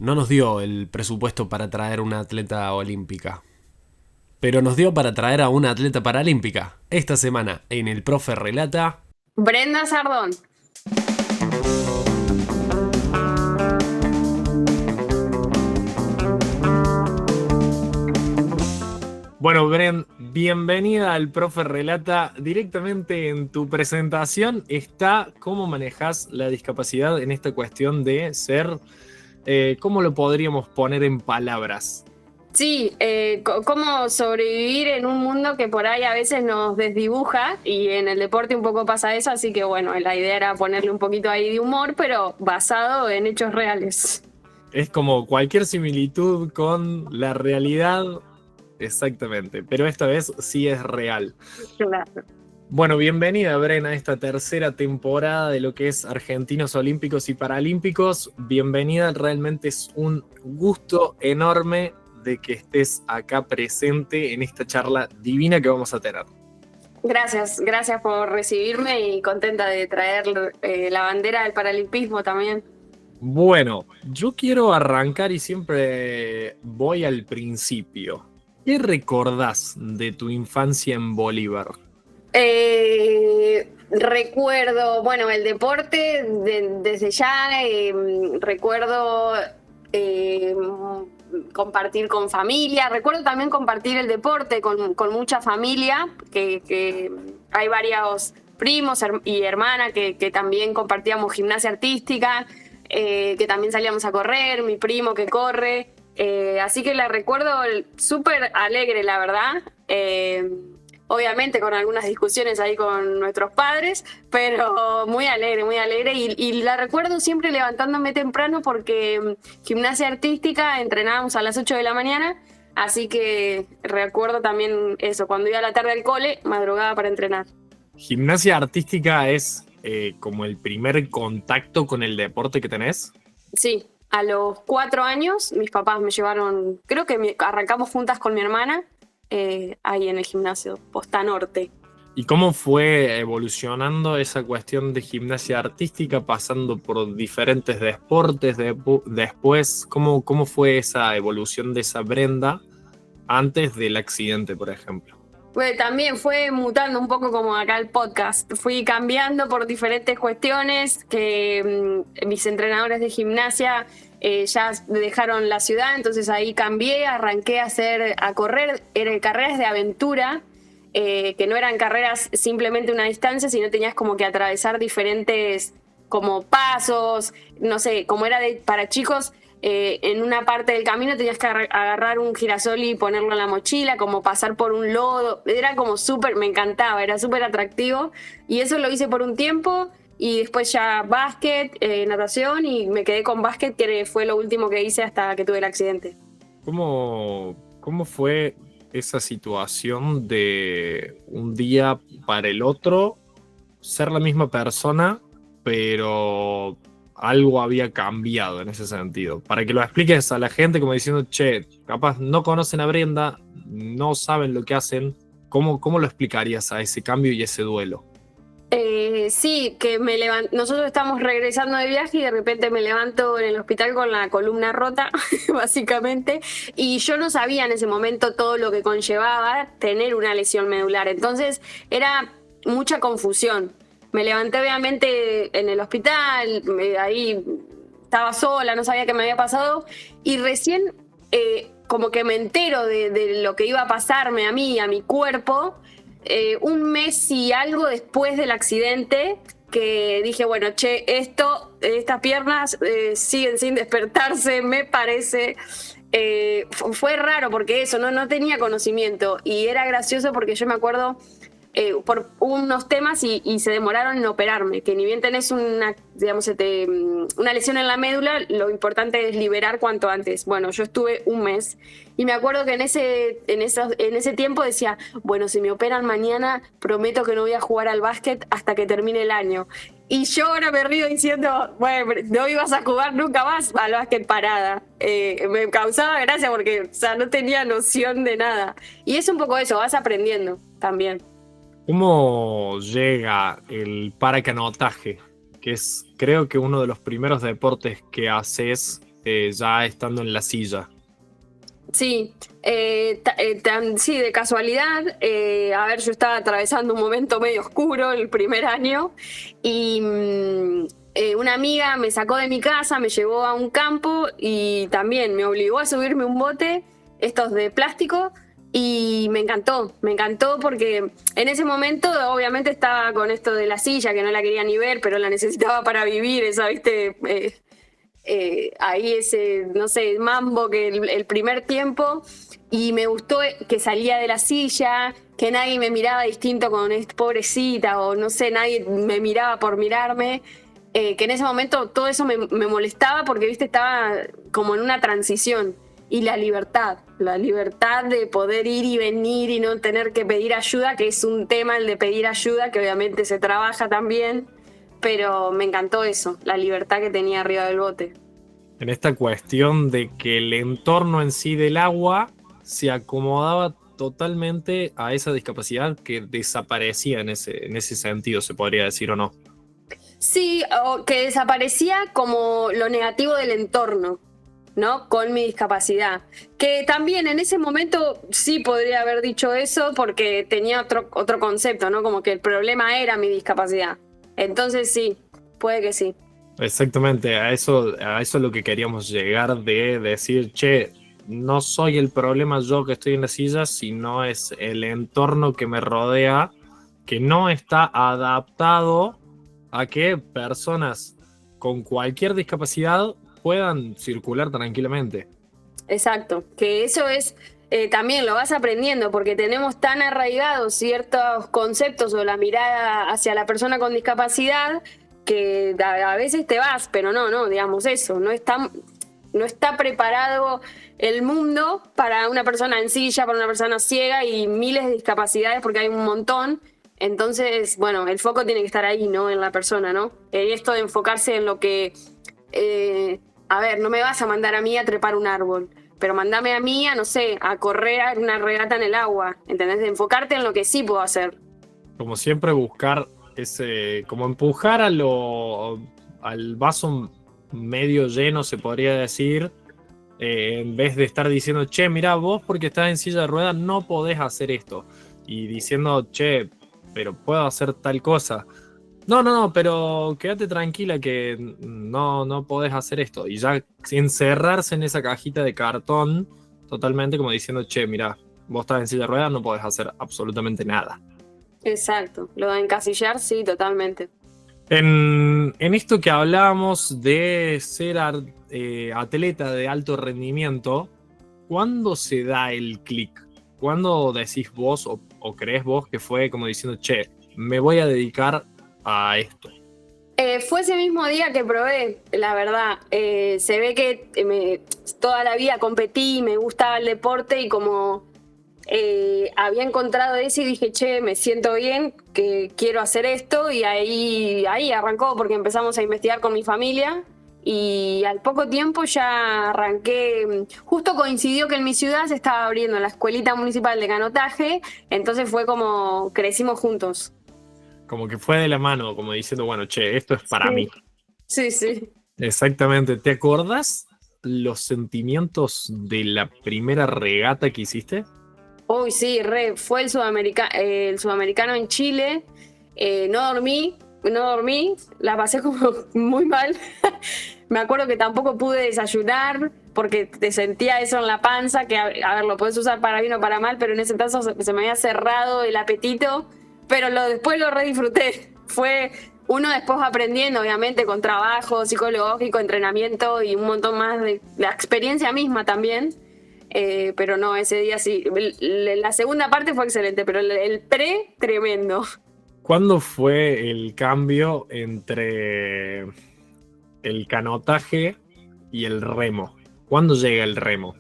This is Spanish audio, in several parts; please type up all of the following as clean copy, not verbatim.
no nos dio el presupuesto para traer una atleta olímpica, pero nos dio para traer a una atleta paralímpica. Esta semana en El Profe Relata. Brenda Sardón. Bueno, Bren, bienvenida al Profe Relata. Directamente en tu presentación está cómo manejas la discapacidad en esta cuestión de ser, ¿cómo lo podríamos poner en palabras? Sí, cómo sobrevivir en un mundo que por ahí a veces nos desdibuja y en el deporte un poco pasa eso, así que bueno, la idea era ponerle un poquito ahí de humor, pero basado en hechos reales. Es como cualquier similitud con la realidad, exactamente, pero esta vez sí es real. Claro. Bueno, bienvenida, Bren, a esta tercera temporada de lo que es Argentinos Olímpicos y Paralímpicos. Bienvenida, realmente es un gusto enorme de que estés acá presente en esta charla divina que vamos a tener. Gracias por recibirme y contenta de traer la bandera del paralimpismo también. Bueno, yo quiero arrancar y siempre voy al principio. ¿Qué recordás de tu infancia en Bolívar? Recuerdo, bueno, el deporte desde ya, recuerdo eh, compartir con familia, recuerdo también compartir el deporte con mucha familia, que hay varios primos y hermanas que también compartíamos gimnasia artística, que también salíamos a correr, mi primo que corre, así que la recuerdo súper alegre, la verdad. Obviamente con algunas discusiones ahí con nuestros padres, pero muy alegre y la recuerdo siempre levantándome temprano porque gimnasia artística entrenábamos a las 8 de la mañana, así que recuerdo también eso, cuando iba a la tarde al cole, madrugaba para entrenar. ¿Gimnasia artística es como el primer contacto con el deporte que tenés? Sí, a los 4 años mis papás me llevaron, creo que arrancamos juntas con mi hermana, ahí en el gimnasio Posta Norte. ¿Y cómo fue evolucionando esa cuestión de gimnasia artística, pasando por diferentes deportes después? ¿Cómo fue esa evolución de esa Brenda antes del accidente, por ejemplo? Pues también fue mutando un poco como acá el podcast. Fui cambiando por diferentes cuestiones que mis entrenadores de gimnasia ya dejaron la ciudad, entonces ahí cambié, arranqué a correr, eran carreras de aventura, que no eran carreras simplemente una distancia, sino tenías como que atravesar diferentes como pasos, no sé, como era para chicos, en una parte del camino tenías que agarrar un girasol y ponerlo en la mochila, como pasar por un lodo, era como súper, me encantaba, era súper atractivo y eso lo hice por un tiempo y después ya básquet, natación y me quedé con básquet, que fue lo último que hice hasta que tuve el accidente. ¿Cómo fue esa situación de un día para el otro ser la misma persona, pero algo había cambiado en ese sentido? Para que lo expliques a la gente como diciendo, che, capaz no conocen a Brenda, no saben lo que hacen, ¿cómo lo explicarías a ese cambio y ese duelo? Sí, que nosotros estamos regresando de viaje y de repente me levanto en el hospital con la columna rota, básicamente, y yo no sabía en ese momento todo lo que conllevaba tener una lesión medular, entonces era mucha confusión. Me levanté obviamente en el hospital, ahí estaba sola, no sabía qué me había pasado, y recién como que me entero de lo que iba a pasarme a mí, a mi cuerpo, un mes y algo después del accidente, que dije, bueno, che, estas piernas siguen sin despertarse, me parece. Fue raro porque eso, no tenía conocimiento y era gracioso porque yo me acuerdo por unos temas y se demoraron en operarme, que ni bien tenés digamos, una lesión en la médula, lo importante es liberar cuanto antes. Bueno, yo estuve un mes y me acuerdo que en ese tiempo decía, bueno, si me operan mañana, prometo que no voy a jugar al básquet hasta que termine el año. Y yo ahora me río diciendo, bueno, no ibas a jugar nunca más al básquet parada. Me causaba gracia porque, o sea, no tenía noción de nada. Y es un poco eso, vas aprendiendo también. ¿Cómo llega el paracanotaje? Que es, creo que uno de los primeros deportes que haces ya estando en la silla? Sí, sí, de casualidad. A ver, yo estaba atravesando un momento medio oscuro el primer año y una amiga me sacó de mi casa, me llevó a un campo y también me obligó a subirme un bote, estos de plástico, y me encantó porque en ese momento obviamente estaba con esto de la silla, que no la quería ni ver, pero la necesitaba para vivir, esa, viste, ahí ese, no sé, mambo que el primer tiempo, y me gustó que salía de la silla, que nadie me miraba distinto con pobrecita, o no sé, nadie me miraba por mirarme, que en ese momento todo eso me molestaba porque, viste, estaba como en una transición. Y la libertad de poder ir y venir y no tener que pedir ayuda, que es un tema el de pedir ayuda, que obviamente se trabaja también, pero me encantó eso, la libertad que tenía arriba del bote. En esta cuestión de que el entorno en sí del agua se acomodaba totalmente a esa discapacidad que desaparecía en ese sentido, se podría decir o no. Sí, o que desaparecía como lo negativo del entorno, ¿no? Con mi discapacidad. Que también en ese momento sí podría haber dicho eso porque tenía otro concepto, ¿no? Como que el problema era mi discapacidad. Entonces sí, puede que sí. Exactamente, a eso es lo que queríamos llegar, de decir, che, no soy el problema yo que estoy en la silla, sino es el entorno que me rodea, que no está adaptado a que personas con cualquier discapacidad puedan circular tranquilamente. Exacto, que eso es, también lo vas aprendiendo porque tenemos tan arraigados ciertos conceptos o la mirada hacia la persona con discapacidad que a veces te vas, pero no, digamos eso, no está preparado el mundo para una persona en silla, para una persona ciega y miles de discapacidades porque hay un montón. Entonces, bueno, el foco tiene que estar ahí, ¿no? En la persona, ¿no? Esto de enfocarse en lo que... a ver, no me vas a mandar a mí a trepar un árbol, pero mandame a mí a, no sé, a correr a una regata en el agua, ¿entendés? De enfocarte en lo que sí puedo hacer. Como siempre, buscar como empujar al vaso medio lleno, se podría decir, en vez de estar diciendo, che, mirá, vos porque estás en silla de ruedas no podés hacer esto. Y diciendo, che, pero puedo hacer tal cosa. No, pero quédate tranquila que no podés hacer esto. Y ya encerrarse en esa cajita de cartón totalmente como diciendo, che, mirá, vos estás en silla de ruedas, no podés hacer absolutamente nada. Exacto, lo de encasillar, sí, totalmente. En esto que hablábamos de ser atleta de alto rendimiento, ¿cuándo se da el clic? ¿Cuándo decís vos o crees vos que fue como diciendo, che, me voy a dedicar a esto? Fue ese mismo día que probé, la verdad. Se ve que toda la vida competí, me gustaba el deporte y como había encontrado eso y dije, che, me siento bien, que quiero hacer esto y ahí arrancó porque empezamos a investigar con mi familia y al poco tiempo ya arranqué, justo coincidió que en mi ciudad se estaba abriendo la escuelita municipal de canotaje, entonces fue como crecimos juntos. Como que fue de la mano, como diciendo, bueno, che, esto es para mí. Sí, sí. Exactamente. ¿Te acordás los sentimientos de la primera regata que hiciste? Uy, sí, fue el sudamericano en Chile. No dormí, la pasé como muy mal. Me acuerdo que tampoco pude desayunar porque te sentía eso en la panza, que a ver, lo podés usar para bien o para mal, pero en ese caso se me había cerrado el apetito, pero después lo redisfruté. Fue uno después aprendiendo, obviamente, con trabajo psicológico, entrenamiento y un montón más de la experiencia misma también. Pero no, ese día sí. La segunda parte fue excelente, pero el pre, tremendo. ¿Cuándo fue el cambio entre el canotaje y el remo? ¿Cuándo llega el remo?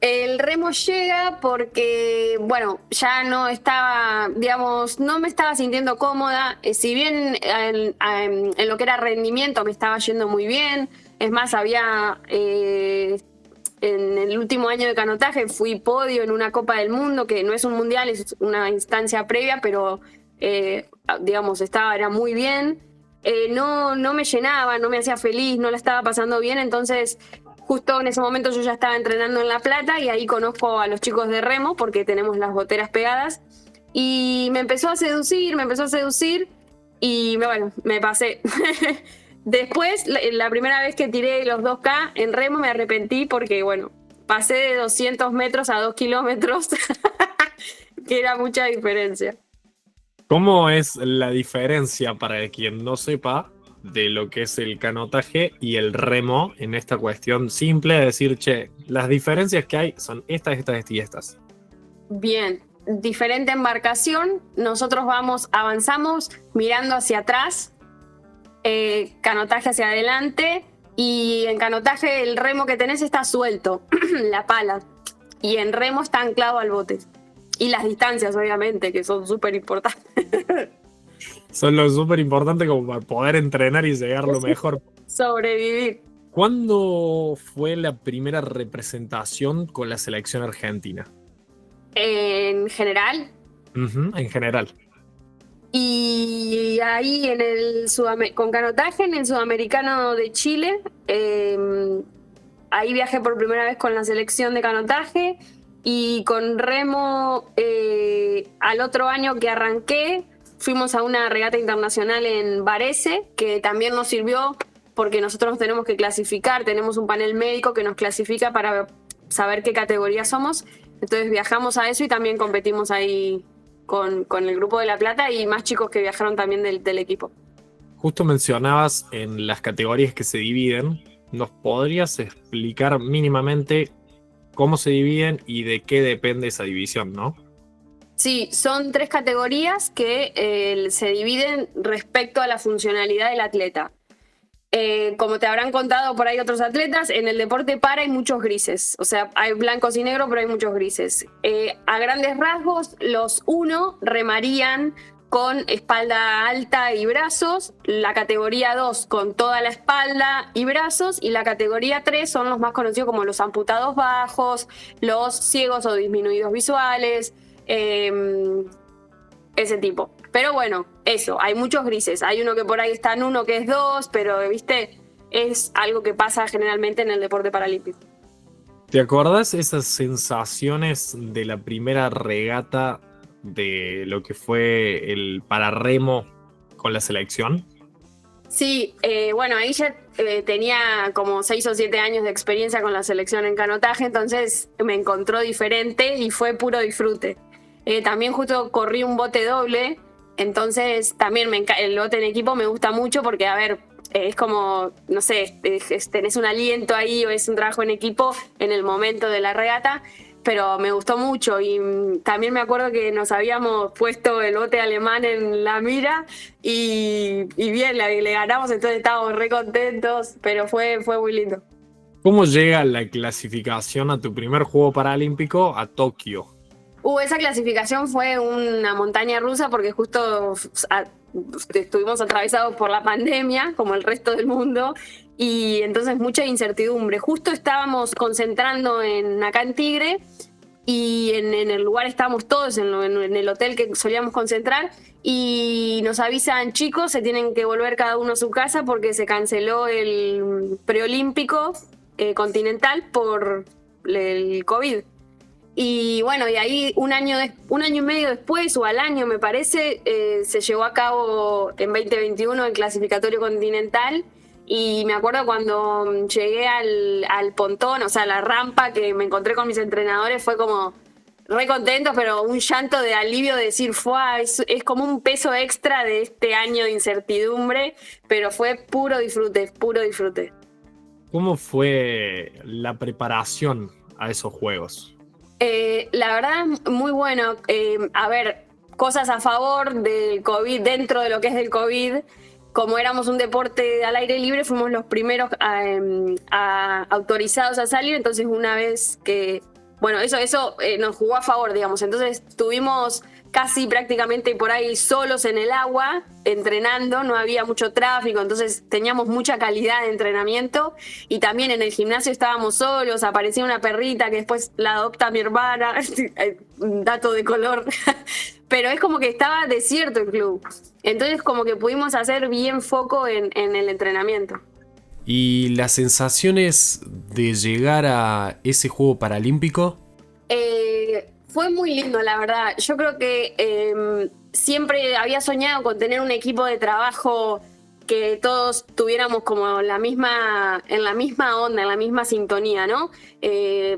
El remo llega porque, bueno, ya no estaba, digamos, no me estaba sintiendo cómoda. Si bien en lo que era rendimiento me estaba yendo muy bien, es más, en el último año de canotaje fui podio en una Copa del Mundo, que no es un mundial, es una instancia previa, pero digamos, era muy bien. No me llenaba, no me hacía feliz, no la estaba pasando bien, entonces justo en ese momento yo ya estaba entrenando en La Plata y ahí conozco a los chicos de remo porque tenemos las boteras pegadas y me empezó a seducir y bueno, me pasé. Después, la primera vez que tiré los 2K en remo me arrepentí porque, bueno, pasé de 200 metros a 2 kilómetros, que era mucha diferencia. ¿Cómo es la diferencia, para quien no sepa, de lo que es el canotaje y el remo en esta cuestión simple de decir, che, las diferencias que hay son estas y estas? Bien, diferente embarcación, nosotros avanzamos mirando hacia atrás, canotaje hacia adelante, y en canotaje el remo que tenés está suelto, la pala, y en remo está anclado al bote. Y las distancias, obviamente, que son súper importantes. Son lo súper importante como para poder entrenar y llegar lo mejor. Sobrevivir. ¿Cuándo fue la primera representación con la selección argentina? En general. En general. Y ahí con canotaje en el Sudamericano de Chile, ahí viajé por primera vez con la selección de canotaje y con remo al otro año que arranqué fuimos a una regata internacional en Varese que también nos sirvió porque nosotros nos tenemos que clasificar, tenemos un panel médico que nos clasifica para saber qué categoría somos, entonces viajamos a eso y también competimos ahí con el grupo de La Plata y más chicos que viajaron también del equipo. Justo mencionabas en las categorías que se dividen, ¿nos podrías explicar mínimamente cómo se dividen y de qué depende esa división, no? Sí, son 3 categorías que se dividen respecto a la funcionalidad del atleta. Como te habrán contado por ahí otros atletas, en el deporte para hay muchos grises. O sea, hay blancos y negros, pero hay muchos grises. A grandes rasgos, los 1 remarían con espalda alta y brazos, la categoría 2 con toda la espalda y brazos, y la categoría 3 son los más conocidos como los amputados bajos, los ciegos o disminuidos visuales, ese tipo. Pero bueno, eso, hay muchos grises. Hay uno que por ahí está en 1 que es 2, pero viste, es algo que pasa generalmente en el deporte paralímpico. ¿Te acordás esas sensaciones de la primera regata de lo que fue el pararremo con la selección? Sí, bueno, ahí ya tenía como 6 o 7 años de experiencia con la selección en canotaje, entonces me encontró diferente y fue puro disfrute. También justo corrí un bote doble, entonces también el bote en equipo me gusta mucho porque, a ver, es como, no sé, tenés un aliento ahí o es un trabajo en equipo en el momento de la regata, pero me gustó mucho y también me acuerdo que nos habíamos puesto el bote alemán en la mira y bien, le ganamos, entonces estábamos re contentos, pero fue muy lindo. ¿Cómo llega la clasificación a tu primer juego paralímpico a Tokio? Esa clasificación fue una montaña rusa porque justo estuvimos atravesados por la pandemia, como el resto del mundo, y entonces mucha incertidumbre. Justo estábamos concentrando acá en Tigre y en el lugar estábamos todos, en el hotel que solíamos concentrar, y nos avisan, chicos, se tienen que volver cada uno a su casa porque se canceló el preolímpico continental por el COVID. Y bueno, y ahí un año y medio después, o al año me parece, se llevó a cabo en 2021 el clasificatorio continental. Y me acuerdo cuando llegué al pontón, o sea, la rampa, que me encontré con mis entrenadores, fue como re contentos, pero un llanto de alivio de decir, es como un peso extra de este año de incertidumbre, pero fue puro disfrute, puro disfrute. ¿Cómo fue la preparación a esos juegos? La verdad, muy bueno. A ver, cosas a favor del COVID, dentro de lo que es del COVID. Como éramos un deporte al aire libre, fuimos los primeros autorizados a salir. Entonces, una vez que... Bueno, eso nos jugó a favor, digamos. Entonces, estuvimos casi prácticamente por ahí solos en el agua, entrenando, no había mucho tráfico, entonces teníamos mucha calidad de entrenamiento, y también en el gimnasio estábamos solos, aparecía una perrita que después la adopta mi hermana, dato de color, pero es como que estaba desierto el club, entonces como que pudimos hacer bien foco en el entrenamiento. ¿Y las sensaciones de llegar a ese juego paralímpico? Fue muy lindo, la verdad. Yo creo que siempre había soñado con tener un equipo de trabajo que todos tuviéramos como en la misma onda, en la misma sintonía, ¿no?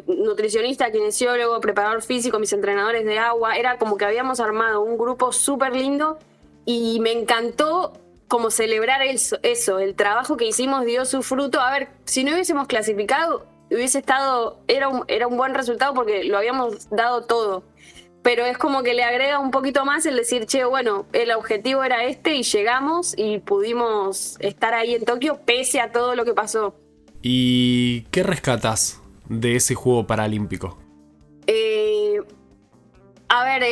Nutricionista, kinesiólogo, preparador físico, mis entrenadores de agua. Era como que habíamos armado un grupo súper lindo y me encantó como celebrar eso, el trabajo que hicimos dio su fruto. A ver, si no hubiésemos clasificado, hubiese estado, era un buen resultado porque lo habíamos dado todo. Pero es como que le agrega un poquito más el decir, che, bueno, el objetivo era este y llegamos y pudimos estar ahí en Tokio pese a todo lo que pasó. ¿Y qué rescatas de ese juego paralímpico? A ver,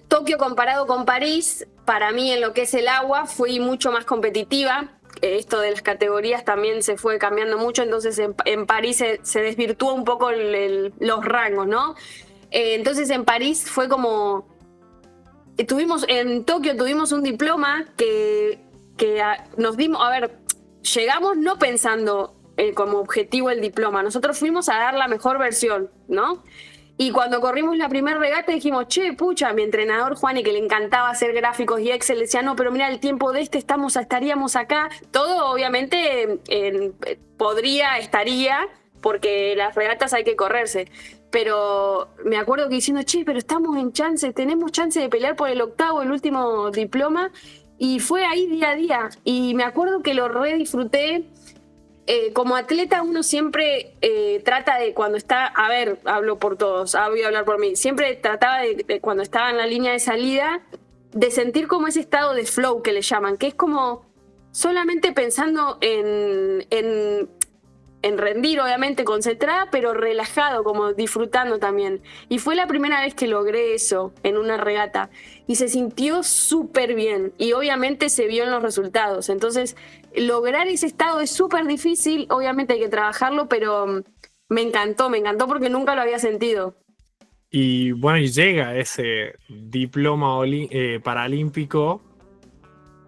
Tokio comparado con París, para mí en lo que es el agua fui mucho más competitiva. Esto de las categorías también se fue cambiando mucho, entonces en París se desvirtuó un poco los rangos, ¿no? Entonces en París fue como... En Tokio tuvimos un diploma que nos dimos... A ver, llegamos no pensando como objetivo el diploma, nosotros fuimos a dar la mejor versión, ¿no? Y cuando corrimos la primera regata dijimos, che, pucha, mi entrenador Juani, que le encantaba hacer gráficos y Excel, decía, no, pero mira, el tiempo de estaríamos acá. Todo obviamente estaría, porque las regatas hay que correrse. Pero me acuerdo que diciendo, che, pero estamos en chance, tenemos chance de pelear por el octavo, el último diploma. Y fue ahí día a día. Y me acuerdo que lo re disfruté. Como atleta uno siempre trata de cuando está, a ver, hablo por todos, voy a hablar por mí, siempre trataba de cuando estaba en la línea de salida, de sentir como ese estado de flow que le llaman, que es como solamente pensando en rendir, obviamente concentrada, pero relajado, como disfrutando también. Y fue la primera vez que logré eso en una regata. Y se sintió súper bien. Y obviamente se vio en los resultados. Entonces, lograr ese estado es súper difícil. Obviamente hay que trabajarlo, pero me encantó porque nunca lo había sentido. Y bueno, y llega ese diploma paralímpico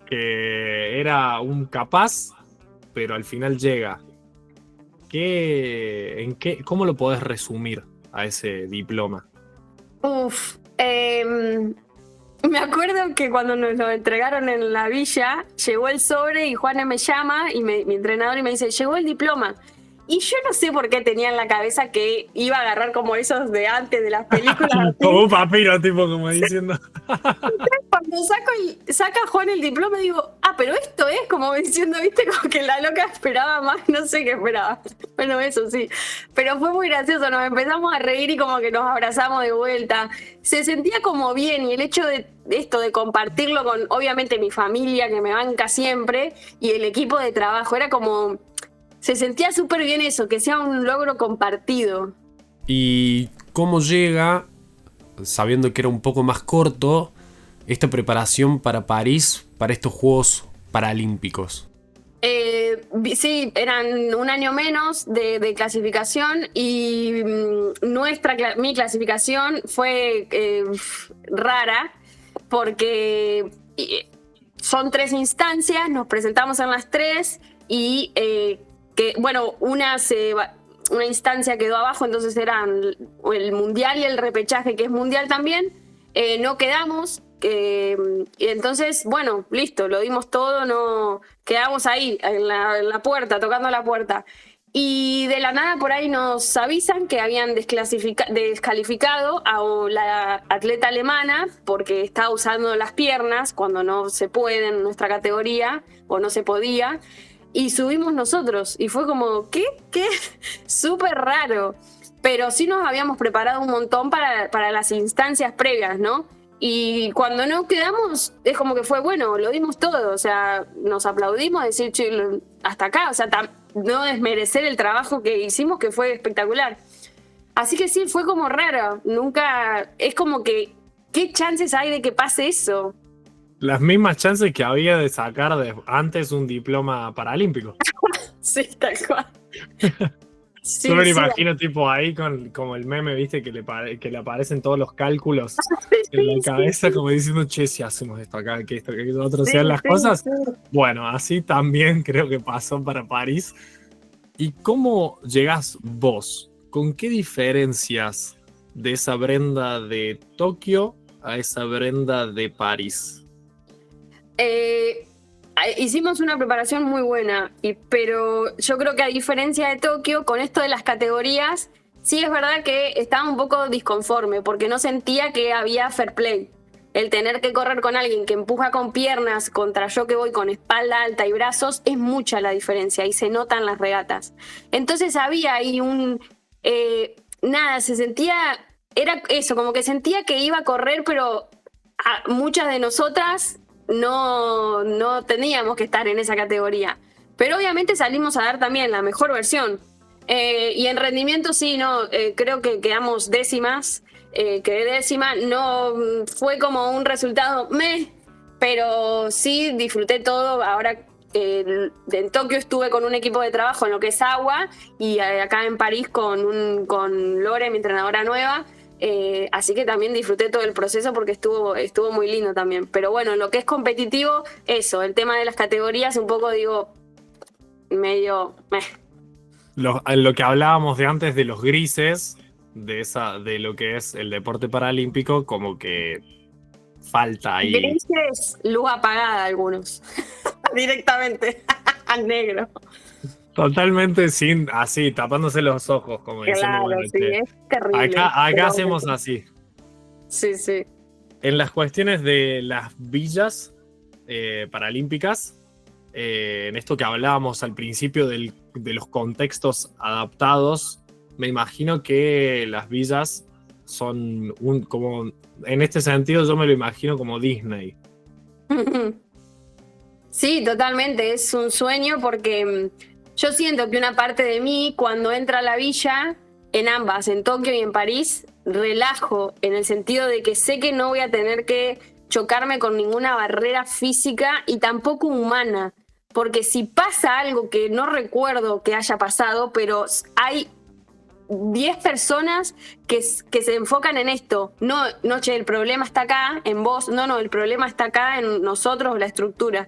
que era un capaz, pero al final llega. ¿Cómo lo podés resumir a ese diploma? Me acuerdo que cuando nos lo entregaron en la villa, llegó el sobre y Juana me llama, y mi entrenador, y me dice, llegó el diploma. Y yo no sé por qué tenía en la cabeza que iba a agarrar como esos de antes de las películas. Como un papiro, tipo, como diciendo. Cuando saca Juan el diploma, digo, pero esto es como diciendo, viste, como que la loca esperaba más, no sé qué esperaba. Bueno, eso sí. Pero fue muy gracioso, nos empezamos a reír y como que nos abrazamos de vuelta. Se sentía como bien, y el hecho de esto, de compartirlo con, obviamente, mi familia, que me banca siempre, y el equipo de trabajo, era como... Se sentía súper bien eso, que sea un logro compartido. ¿Y cómo llega, sabiendo que era un poco más corto, esta preparación para París, para estos Juegos Paralímpicos? Sí, eran un año menos de clasificación, y mi clasificación fue rara porque son 3 instancias, nos presentamos en las 3 y... una instancia quedó abajo, entonces eran el mundial y el repechaje, que es mundial también. No quedamos, y entonces, bueno, listo, lo dimos todo, no quedamos ahí en la puerta, tocando la puerta. Y de la nada por ahí nos avisan que habían descalificado a la atleta alemana porque estaba usando las piernas cuando no se puede en nuestra categoría, o no se podía. Y subimos nosotros, y fue como, ¿qué? Súper raro. Pero sí nos habíamos preparado un montón para las instancias previas, ¿no? Y cuando no quedamos, es como que fue, bueno, lo dimos todo, o sea, nos aplaudimos, decir, che, hasta acá, o sea, no desmerecer el trabajo que hicimos, que fue espectacular. Así que sí, fue como raro, nunca, es como que, ¿qué chances hay de que pase eso? Las mismas chances que había de sacar antes un diploma paralímpico. Sí, tal cual. Sí, Yo me lo sí, imagino tipo ahí con como el meme, viste, que le aparecen todos los cálculos en la sí, cabeza, como diciendo, che, si hacemos esto acá, que esto, que lo otro sí, sean las sí, cosas. sí. Bueno, así también creo que pasó para París. ¿Y cómo llegás vos? ¿Con qué diferencias de esa Brenda de Tokio a esa Brenda de París? Eh, Hicimos una preparación muy buena, pero yo creo que a diferencia de Tokio, con esto de las categorías, sí es verdad que estaba un poco disconforme porque no sentía que había fair play. El tener que correr con alguien que empuja con piernas contra yo que voy con espalda alta y brazos es mucha la diferencia y se notan las regatas. Entonces había ahí nada, se sentía, era eso, como que sentía que iba a correr, pero muchas de nosotras no teníamos que estar en esa categoría. Pero obviamente salimos a dar también la mejor versión. Y en rendimiento sí, no, creo que quedamos décimas. Quedé décima, no fue como un resultado pero sí disfruté todo. Ahora en Tokio estuve con un equipo de trabajo en lo que es agua y acá en París con Lore, mi entrenadora nueva. Así que también disfruté todo el proceso porque estuvo muy lindo también. Pero bueno, en lo que es competitivo, eso, el tema de las categorías, un poco digo, medio. Lo que hablábamos de antes de los grises, de lo que es el deporte paralímpico, como que falta ahí. Grises, luz apagada algunos. Directamente. Al negro. Totalmente sin, así, tapándose los ojos, como diciendo, Claro, bueno, sí, che, es terrible. acá Pero hacemos bueno, así. sí, sí. En las cuestiones de las villas paralímpicas, en esto que hablábamos al principio de los contextos adaptados, me imagino que las villas son como, en este sentido yo me lo imagino como Disney. Sí, totalmente, es un sueño porque yo siento que una parte de mí cuando entra a la villa, en ambas, en Tokio y en París, relajo en el sentido de que sé que no voy a tener que chocarme con ninguna barrera física y tampoco humana, porque si pasa algo que no recuerdo que haya pasado, pero hay 10 personas que se enfocan en esto. No, che, el problema está acá, en vos. No, el problema está acá, en nosotros, la estructura.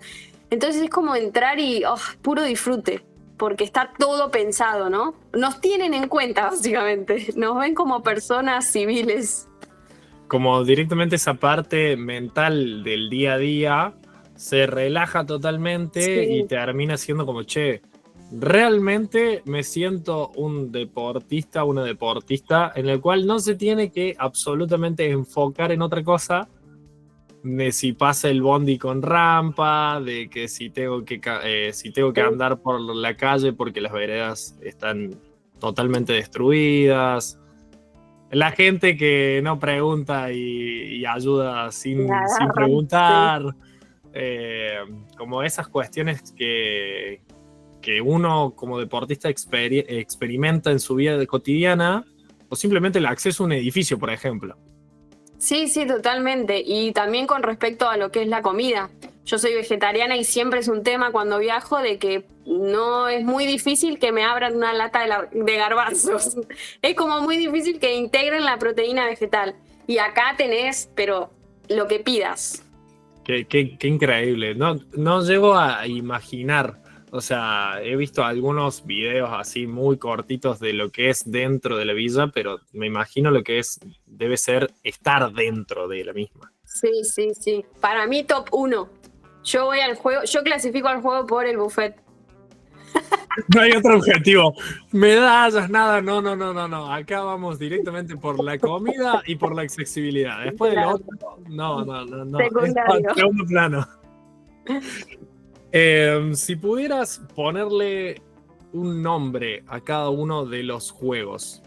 Entonces es como entrar y puro disfrute, porque está todo pensado, ¿no? Nos tienen en cuenta, básicamente. Nos ven como personas civiles. Como directamente esa parte mental del día a día se relaja totalmente y Sí. termina siendo como, che, realmente me siento un deportista, una deportista en el cual no se tiene que absolutamente enfocar en otra cosa, de si pasa el bondi con rampa, de que si tengo que andar por la calle porque las veredas están totalmente destruidas. La gente que no pregunta y ayuda Me sin agarran, sí. preguntar. Como esas cuestiones que uno como deportista experimenta en su vida cotidiana, o simplemente el acceso a un edificio, por ejemplo. Sí, sí, totalmente. Y también con respecto a lo que es la comida. Yo soy vegetariana y siempre es un tema cuando viajo de que no es muy difícil que me abran una lata de garbanzos. Es como muy difícil que integren la proteína vegetal. Y acá tenés, pero lo que pidas. Qué increíble. No llego a imaginar. O sea, he visto algunos videos así muy cortitos de lo que es dentro de la villa, pero me imagino lo que debe ser estar dentro de la misma. Sí, sí, sí. Para mí top 1. Yo voy al juego, yo clasifico al juego por el buffet. No hay otro objetivo. Medallas, nada, no. Acá vamos directamente por la comida y por la accesibilidad. Después del Claro. otro, no. Es Secundario. segundo plano. Si pudieras ponerle un nombre a cada uno de los juegos,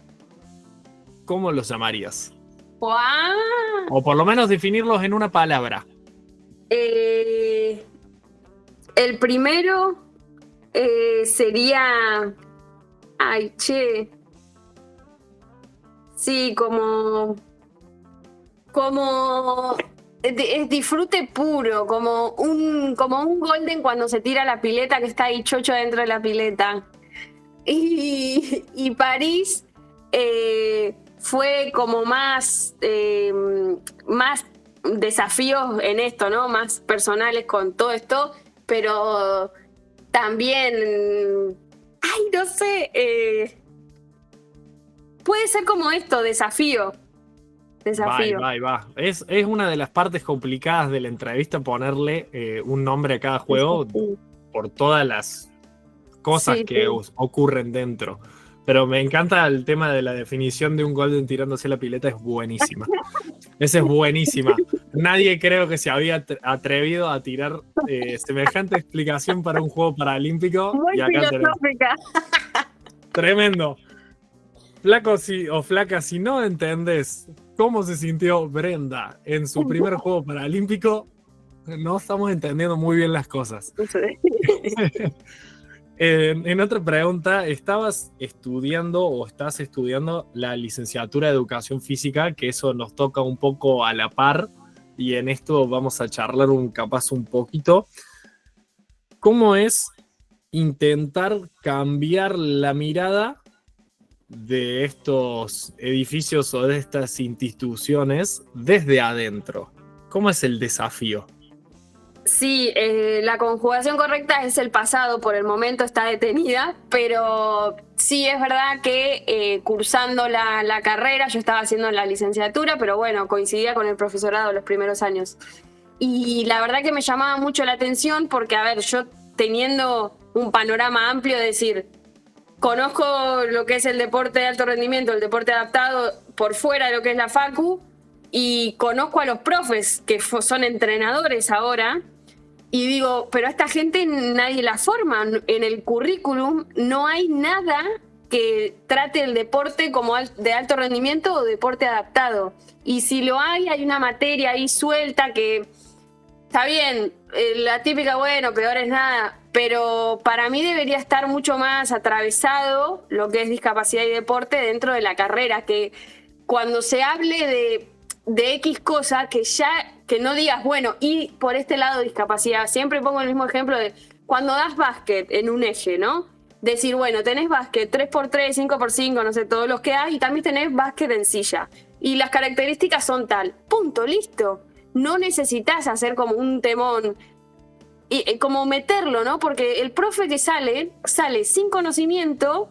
¿cómo los llamarías? ¡Guau! O por lo menos definirlos en una palabra. El primero sería. Ay, che. Sí, como. Es disfrute puro, como un golden cuando se tira a la pileta que está ahí chocho dentro de la pileta. Y París fue como más desafíos en esto, ¿no? Más personales con todo esto, pero también, ay, no sé, puede ser como esto, desafío. Va. Es una de las partes complicadas de la entrevista ponerle un nombre a cada juego por todas las cosas que ocurren dentro. Pero me encanta el tema de la definición de un golden tirándose la pileta, es buenísima. Esa es buenísima. Nadie creo que se había atrevido a tirar semejante explicación para un juego paralímpico. Muy y acá filosófica. Tremendo. Flaco o flaca, si no entendés cómo se sintió Brenda en su primer juego paralímpico, no estamos entendiendo muy bien las cosas. En otra pregunta, ¿estabas estudiando o estás estudiando la licenciatura de Educación Física? Que eso nos toca un poco a la par y en esto vamos a charlar capaz un poquito. ¿Cómo es intentar cambiar la mirada de estos edificios o de estas instituciones desde adentro? ¿Cómo es el desafío? Sí, la conjugación correcta es el pasado, por el momento está detenida, pero sí es verdad que cursando la carrera, yo estaba haciendo la licenciatura, pero bueno, coincidía con el profesorado los primeros años. Y la verdad que me llamaba mucho la atención porque, a ver, yo teniendo un panorama amplio, de decir, conozco lo que es el deporte de alto rendimiento, el deporte adaptado por fuera de lo que es la facu, y conozco a los profes que son entrenadores ahora, y digo, pero a esta gente nadie la forma. En el currículum no hay nada que trate el deporte como de alto rendimiento o deporte adaptado. Y si lo hay una materia ahí suelta que está bien, la típica, bueno, peor es nada, pero para mí debería estar mucho más atravesado lo que es discapacidad y deporte dentro de la carrera, que cuando se hable de X cosa, que no digas, bueno, y por este lado discapacidad. Siempre pongo el mismo ejemplo de cuando das básquet en un eje, ¿no? Decir, bueno, tenés básquet 3x3, 5x5, no sé, todos los que hay, y también tenés básquet en silla. Y las características son tal. Punto, listo. No necesitas hacer como un temón, y como meterlo, ¿no? Porque el profe que sale sin conocimiento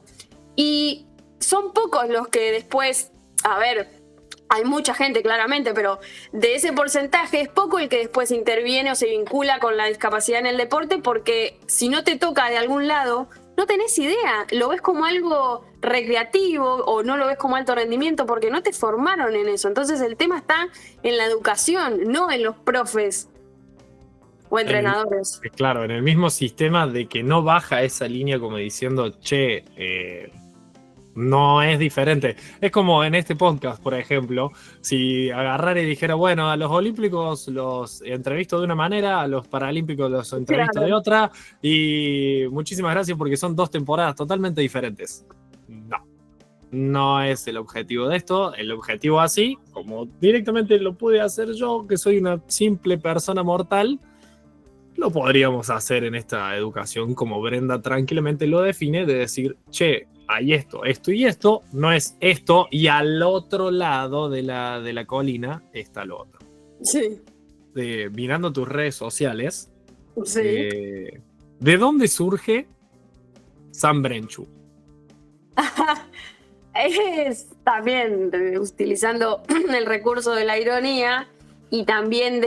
y son pocos los que después, a ver, hay mucha gente claramente, pero de ese porcentaje es poco el que después interviene o se vincula con la discapacidad en el deporte, porque si no te toca de algún lado, no tenés idea, lo ves como algo recreativo o no lo ves como alto rendimiento porque no te formaron en eso. Entonces el tema está en la educación, no en los profes o entrenadores. Claro, en el mismo sistema de que no baja esa línea como diciendo, che, no es diferente. Es como en este podcast, por ejemplo, si agarrara y dijera, bueno, a los olímpicos los entrevisto de una manera, a los paralímpicos los entrevisto de otra, y muchísimas gracias porque son 2 temporadas totalmente diferentes. No es el objetivo de esto. El objetivo así, como directamente lo pude hacer yo, que soy una simple persona mortal, lo podríamos hacer en esta educación como Brenda tranquilamente lo define, de decir, che, hay esto y esto, no es esto, y al otro lado de la colina está lo otro. Sí. Mirando tus redes sociales, sí. ¿De dónde surge Sam Brenchu? Es también utilizando el recurso de la ironía y también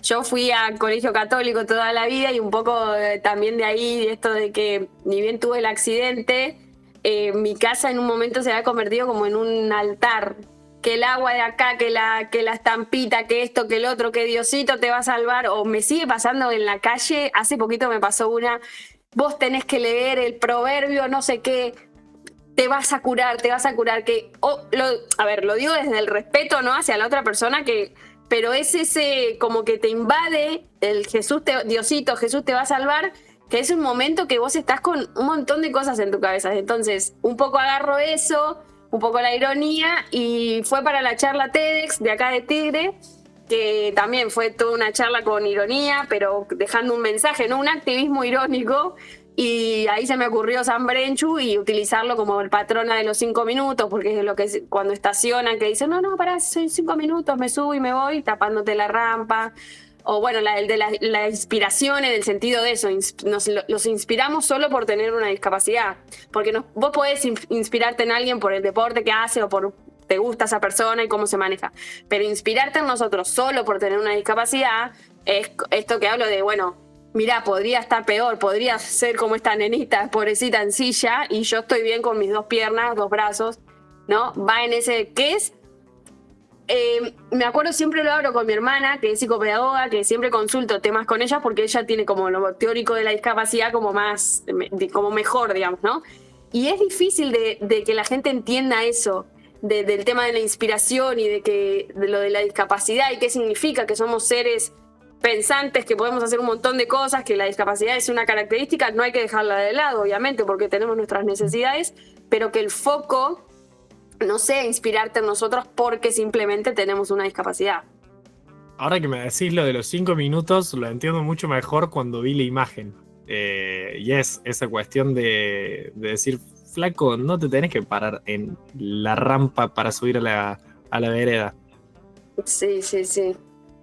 yo fui a colegio católico toda la vida y un poco también de ahí, de esto de que ni bien tuve el accidente, mi casa en un momento se había convertido como en un altar. Que el agua de acá, que la estampita, que esto, que el otro, que Diosito te va a salvar. O me sigue pasando en la calle, hace poquito me pasó una, vos tenés que leer el proverbio, no sé qué, te vas a curar, que... a ver, lo digo desde el respeto, ¿no? Hacia la otra persona pero es ese como que te invade el Diosito, Jesús te va a salvar, que es un momento que vos estás con un montón de cosas en tu cabeza. Entonces, un poco agarro eso, un poco la ironía, y fue para la charla TEDx de acá de Tigre, que también fue toda una charla con ironía, pero dejando un mensaje, ¿no? Un activismo irónico, Y ahí se me ocurrió San Brenchu y utilizarlo como el patrona de los 5 minutos, porque es lo que cuando estacionan, que dicen, no, pará, son 5 minutos, me subo y me voy, tapándote la rampa. O bueno, el de la inspiración en el sentido de eso, los inspiramos solo por tener una discapacidad. Porque vos podés inspirarte en alguien por el deporte que hace o por te gusta esa persona y cómo se maneja. Pero inspirarte en nosotros solo por tener una discapacidad es esto que hablo de, bueno, mirá, podría estar peor, podría ser como esta nenita, pobrecita en silla, y yo estoy bien con mis 2 piernas, 2 brazos, ¿no? Va en ese, ¿qué es? Me acuerdo, siempre lo hablo con mi hermana, que es psicopedagoga, que siempre consulto temas con ella porque ella tiene como lo teórico de la discapacidad como más, como mejor, digamos, ¿no? Y es difícil de que la gente entienda eso, del tema de la inspiración y de lo de la discapacidad y qué significa, que somos seres pensantes, que podemos hacer un montón de cosas, que la discapacidad es una característica, no hay que dejarla de lado, obviamente, porque tenemos nuestras necesidades, pero que el foco no sea inspirarte en nosotros porque simplemente tenemos una discapacidad. Ahora que me decís lo de los 5 minutos, lo entiendo mucho mejor cuando vi la imagen. Y es esa cuestión de decir, flaco, no te tenés que parar en la rampa para subir a la vereda. Sí.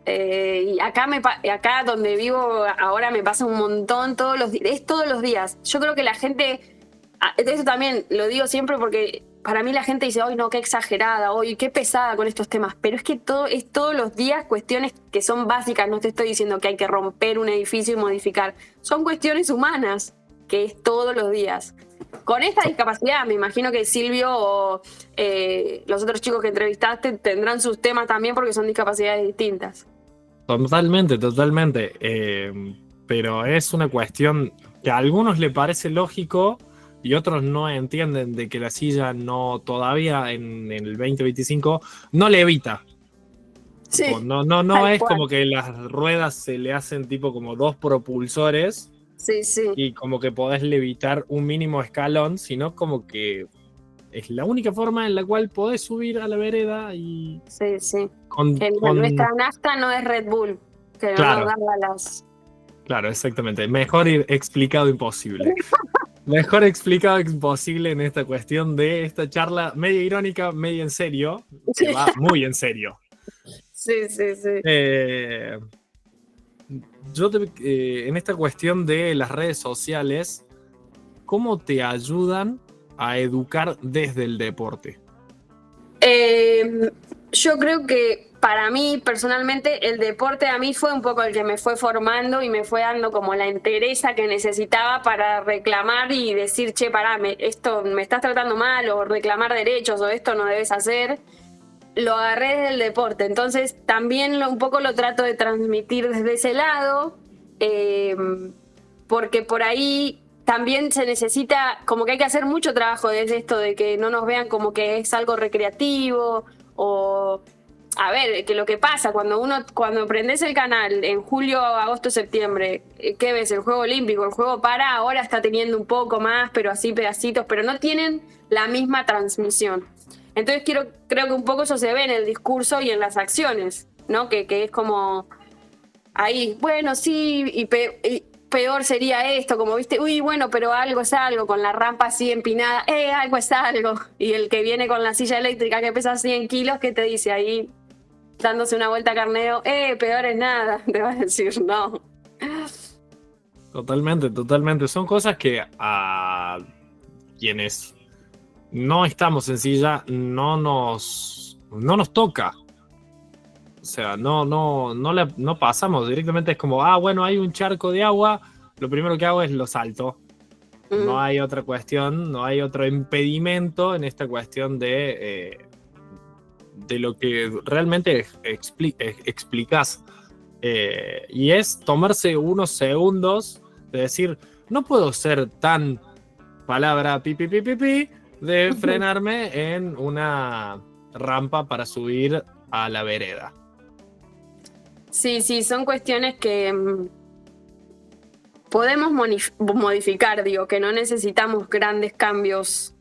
Y acá donde vivo ahora me pasa un montón todos los días. Yo creo que la gente, eso también lo digo siempre porque para mí la gente dice, ¡ay no, qué exagerada! ¡Ay, qué pesada con estos temas! Pero es que es todos los días cuestiones que son básicas. No te estoy diciendo que hay que romper un edificio y modificar. Son cuestiones humanas, que es todos los días. Con esta discapacidad, me imagino que Silvio o los otros chicos que entrevistaste tendrán sus temas también porque son discapacidades distintas. Totalmente. Pero es una cuestión que a algunos le parece lógico y otros no entienden de que la silla no todavía en el 2025 no le evita. Sí, No es como que las ruedas se le hacen tipo como 2 propulsores. Sí. Y como que podés levitar un mínimo escalón, sino como que es la única forma en la cual podés subir a la vereda y... Sí. Nuestra nafta no es Red Bull, que claro, no nos da balas. Claro, exactamente. Mejor explicado imposible. Mejor explicado imposible en esta cuestión de esta charla media irónica, media en serio, que va muy en serio. Sí. En esta cuestión de las redes sociales, ¿cómo te ayudan a educar desde el deporte? Yo creo que para mí, personalmente, el deporte a mí fue un poco el que me fue formando y me fue dando como la entereza que necesitaba para reclamar y decir, che, pará, esto me estás tratando mal, o reclamar derechos, o esto no debes hacer. Lo agarré desde el deporte, entonces también un poco lo trato de transmitir desde ese lado, porque por ahí también se necesita, como que hay que hacer mucho trabajo desde esto de que no nos vean como que es algo recreativo, o a ver, que lo que pasa cuando prendes el canal en julio, agosto, septiembre, ¿qué ves? El juego olímpico, el juego ahora está teniendo un poco más, pero así pedacitos, pero no tienen la misma transmisión. Entonces creo que un poco eso se ve en el discurso y en las acciones, ¿no? Que es como ahí, bueno, sí, y peor sería esto, como viste, uy, bueno, pero algo es algo, con la rampa así empinada, algo es algo. Y el que viene con la silla eléctrica que pesa 100 kilos, ¿qué te dice ahí? Dándose una vuelta a carneo, peor es nada, te va a decir, no. Totalmente. Son cosas que a quienes no estamos en silla no nos toca. O sea, no pasamos directamente. Es como, bueno, hay un charco de agua, lo primero que hago es lo salto. No hay otra cuestión, no hay otro impedimento en esta cuestión de lo que realmente explicás. Y es tomarse unos segundos de decir, no puedo ser tan palabra pi, de frenarme en una rampa para subir a la vereda. Sí, son cuestiones que podemos modificar, digo, que no necesitamos grandes cambios,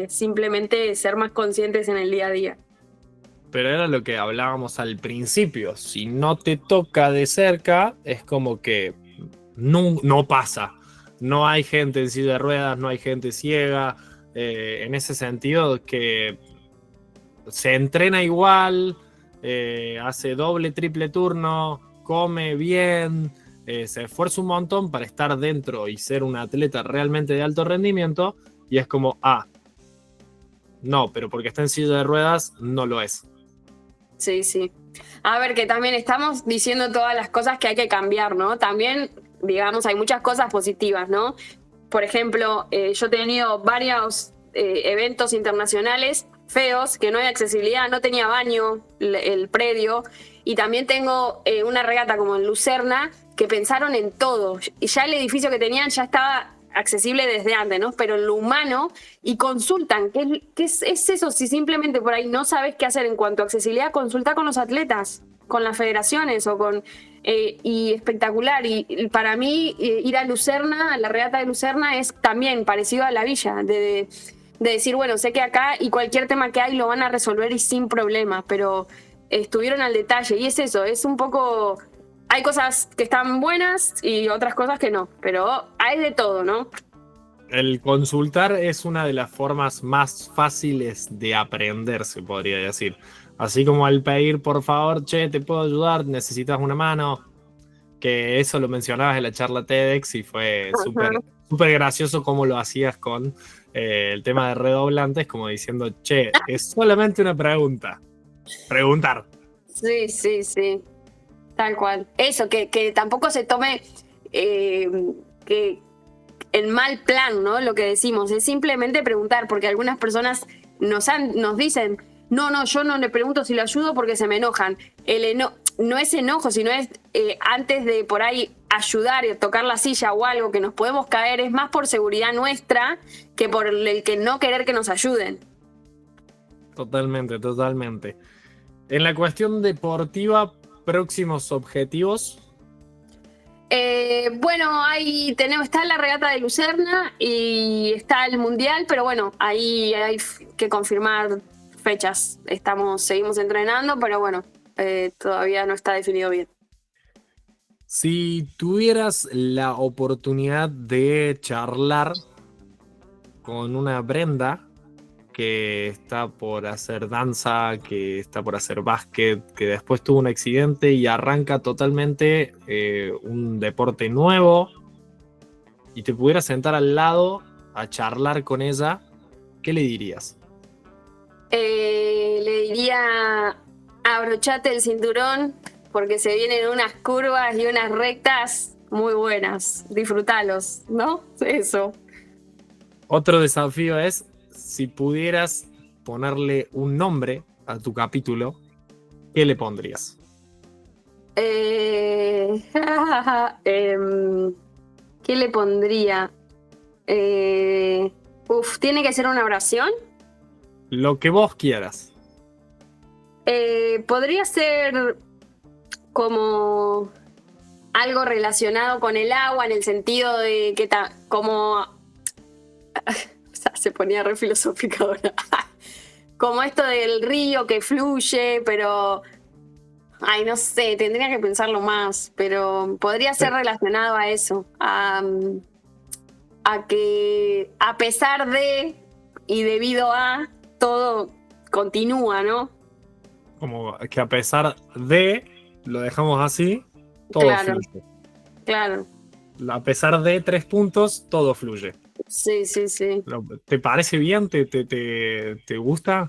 simplemente ser más conscientes en el día a día. Pero era lo que hablábamos al principio, si no te toca de cerca, es como que no pasa. no hay gente en silla de ruedas, no hay gente ciega, en ese sentido que se entrena igual, hace doble, triple turno, come bien, se esfuerza un montón para estar dentro y ser un atleta realmente de alto rendimiento, y es como, no, pero porque está en silla de ruedas no lo es. Sí, sí. A ver, que también estamos diciendo todas las cosas que hay que cambiar, ¿no? También, digamos, hay muchas cosas positivas, ¿no? Por ejemplo, yo he tenido varios eventos internacionales feos, que no hay accesibilidad, no tenía baño el predio, y también tengo una regata como en Lucerna, que pensaron en todo, y ya el edificio que tenían ya estaba accesible desde antes, ¿no? Pero en lo humano, y consultan, ¿qué es eso? Si simplemente por ahí no sabes qué hacer en cuanto a accesibilidad, consulta con los atletas, con las federaciones o con... y espectacular, y para mí ir a Lucerna, a la regata de Lucerna, es también parecido a la villa, de decir, bueno, sé que acá y cualquier tema que hay lo van a resolver y sin problema, pero estuvieron al detalle, y es eso, es un poco... Hay cosas que están buenas y otras cosas que no, pero hay de todo, ¿no? El consultar es una de las formas más fáciles de aprender, se podría decir. Así como al pedir, por favor, che, ¿te puedo ayudar? ¿Necesitas una mano? Que eso lo mencionabas en la charla TEDx y fue súper gracioso cómo lo hacías con el tema de redoblantes, como diciendo, che, es solamente una pregunta. Preguntar. Sí, sí, sí. Tal cual. Eso, que tampoco se tome que el mal plan, ¿no? Lo que decimos, es simplemente preguntar, porque algunas personas nos dicen, no, yo no le pregunto si lo ayudo porque se me enojan. No es enojo, sino es antes de por ahí ayudar y tocar la silla o algo que nos podemos caer, es más por seguridad nuestra que por el que no querer que nos ayuden. Totalmente, totalmente. En la cuestión deportiva, próximos objetivos. Bueno, ahí está la regata de Lucerna y está el Mundial, pero bueno, ahí hay que confirmar fechas. Seguimos entrenando, pero bueno, todavía no está definido bien. Si tuvieras la oportunidad de charlar con una Brenda que está por hacer danza, que está por hacer básquet, que después tuvo un accidente y arranca totalmente un deporte nuevo, y te pudieras sentar al lado a charlar con ella, ¿qué le dirías? Le diría, abrochate el cinturón porque se vienen unas curvas y unas rectas muy buenas. Disfrútalos, ¿no? Eso. Otro desafío es, si pudieras ponerle un nombre a tu capítulo, ¿qué le pondrías? ¿Qué le pondría? ¿Tiene que ser una oración? Lo que vos quieras. Podría ser como algo relacionado con el agua, en el sentido de que como... se ponía re filosófica ahora. Como esto del río que fluye, pero... Ay, no sé, tendría que pensarlo más, pero podría ser relacionado a eso, a que a pesar de y debido a, todo continúa, ¿no? Como que a pesar de, lo dejamos así, todo Claro. fluye. Claro. A pesar de 3 puntos, todo fluye. Sí, sí, sí. ¿Te parece bien? ¿Te gusta?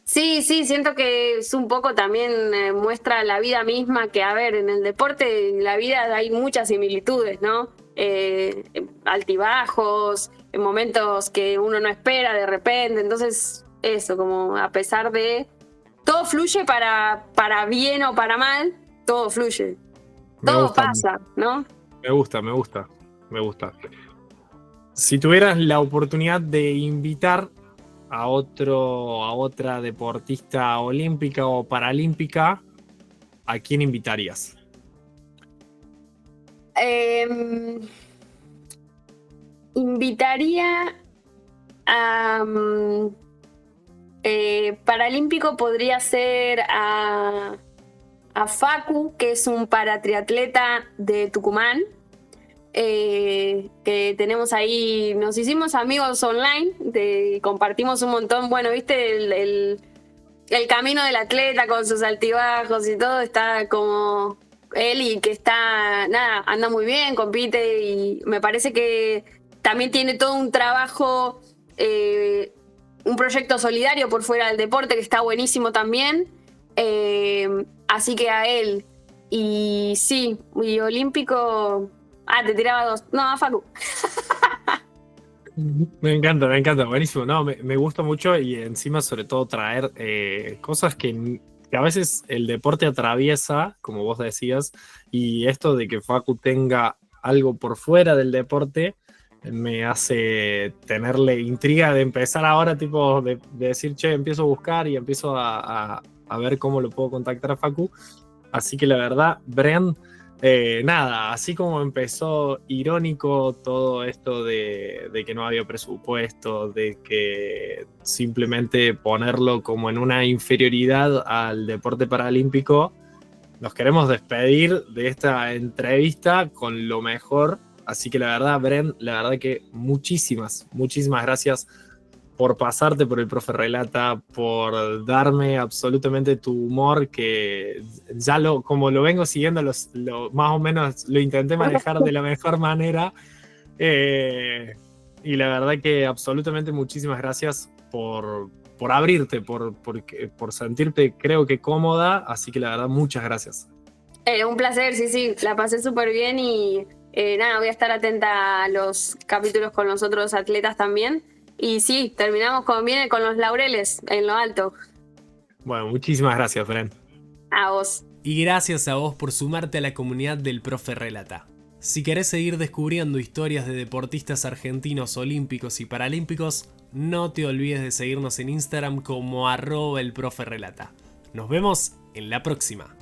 Sí, siento que es un poco también muestra la vida misma, que a ver, en el deporte, en la vida hay muchas similitudes, ¿no? Altibajos, en momentos que uno no espera de repente, entonces eso, como a pesar de... Todo fluye para bien o para mal, todo fluye. Todo pasa, ¿no? Me gusta. Si tuvieras la oportunidad de invitar a otra deportista olímpica o paralímpica, ¿a quién invitarías? Invitaría a... paralímpico podría ser a Facu, que es un paratriatleta de Tucumán. que tenemos ahí, nos hicimos amigos online, compartimos un montón, bueno, viste, el camino del atleta con sus altibajos y todo, está como él y que está, nada, anda muy bien, compite y me parece que también tiene todo un trabajo, un proyecto solidario por fuera del deporte que está buenísimo también, así que a él. Y sí, y olímpico... te tiraba dos. No, a Facu. Me encanta, buenísimo. No, me gusta mucho y encima sobre todo traer cosas que a veces el deporte atraviesa, como vos decías, y esto de que Facu tenga algo por fuera del deporte me hace tenerle intriga de empezar ahora, tipo, de decir, che, empiezo a buscar y empiezo a ver cómo lo puedo contactar a Facu. Así que la verdad, Bren, nada, así como empezó irónico todo esto de que no había presupuesto, de que simplemente ponerlo como en una inferioridad al deporte paralímpico, nos queremos despedir de esta entrevista con lo mejor. Así que la verdad, Bren, la verdad que muchísimas gracias por pasarte por el Profe Relata, por darme absolutamente tu humor, que ya como lo vengo siguiendo, más o menos lo intenté manejar de la mejor manera. Y la verdad que absolutamente muchísimas gracias por abrirte, por sentirte, creo que cómoda. Así que la verdad, muchas gracias. Un placer, sí, la pasé súper bien y nada, voy a estar atenta a los capítulos con los otros atletas también. Y sí, terminamos como viene con los laureles en lo alto. Bueno, muchísimas gracias, Bren. A vos. Y gracias a vos por sumarte a la comunidad del Profe Relata. Si querés seguir descubriendo historias de deportistas argentinos olímpicos y paralímpicos, no te olvides de seguirnos en Instagram como @elproferelata. Nos vemos en la próxima.